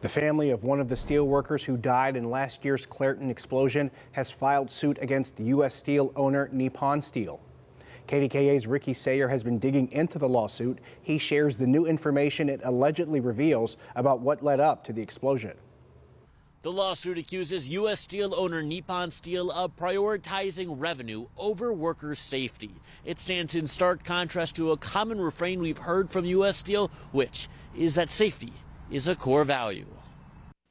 The family of one of the steel workers who died in last year's Clairton explosion has filed suit against U.S. Steel owner Nippon Steel. KDKA's Ricky Sayer has been digging into the lawsuit. He shares the new information it allegedly reveals about what led up to the explosion. The lawsuit accuses U.S. Steel owner Nippon Steel of prioritizing revenue over worker safety. It stands in stark contrast to a common refrain we've heard from U.S. Steel, which is that safety is a core value.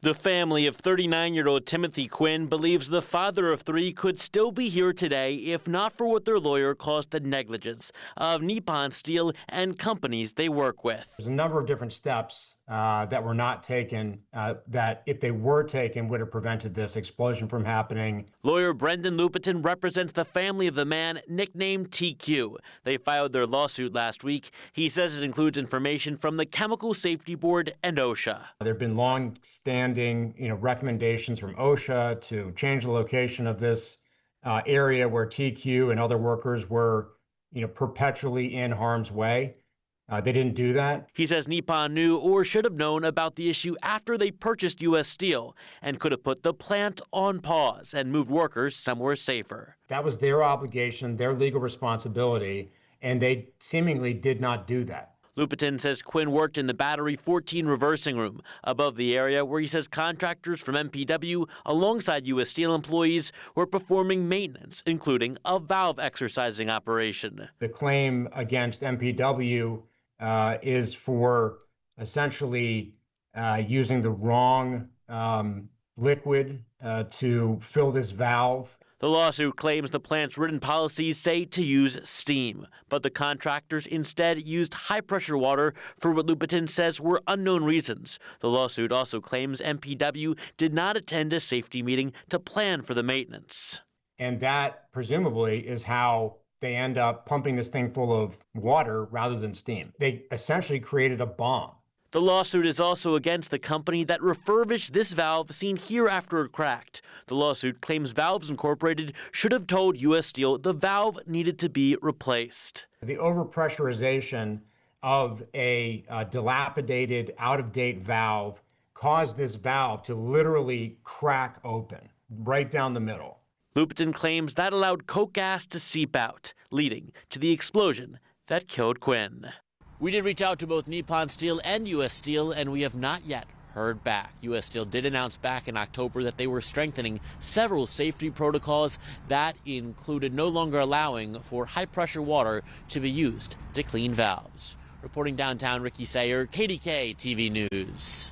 The family of 39-year-old Timothy Quinn believes the father of three could still be here today if not for what their lawyer calls the negligence of Nippon Steel and companies they work with. There's a number of different steps that were not taken that, if they were taken, would have prevented this explosion from happening. Lawyer Brendan Lupiton represents the family of the man nicknamed TQ. They filed their lawsuit last week. He says it includes information from the Chemical Safety Board and OSHA. There have been long-standing recommendations from OSHA to change the location of this area where TQ and other workers were perpetually in harm's way. They didn't do that. He says Nippon knew or should have known about the issue after they purchased U.S. Steel and could have put the plant on pause and moved workers somewhere safer. That was their obligation, their legal responsibility, and they seemingly did not do that. Lupiton says Quinn worked in the Battery 14 reversing room above the area where he says contractors from MPW alongside U.S. Steel employees were performing maintenance, including a valve exercising operation. The claim against MPW is for essentially using the wrong liquid to fill this valve. The lawsuit claims the plant's written policies say to use steam, but the contractors instead used high-pressure water for what Lupiton says were unknown reasons. The lawsuit also claims MPW did not attend a safety meeting to plan for the maintenance. And that, presumably, is how they end up pumping this thing full of water rather than steam. They essentially created a bomb. The lawsuit is also against the company that refurbished this valve seen here after it cracked. The lawsuit claims Valves Incorporated should have told U.S. Steel the valve needed to be replaced. The overpressurization of a dilapidated, out-of-date valve caused this valve to literally crack open right down the middle. Lupiton claims that allowed coke gas to seep out, leading to the explosion that killed Quinn. We did reach out to both Nippon Steel and U.S. Steel, and we have not yet heard back. U.S. Steel did announce back in October that they were strengthening several safety protocols that included no longer allowing for high-pressure water to be used to clean valves. Reporting downtown, Ricky Sayer, KDKA-TV News.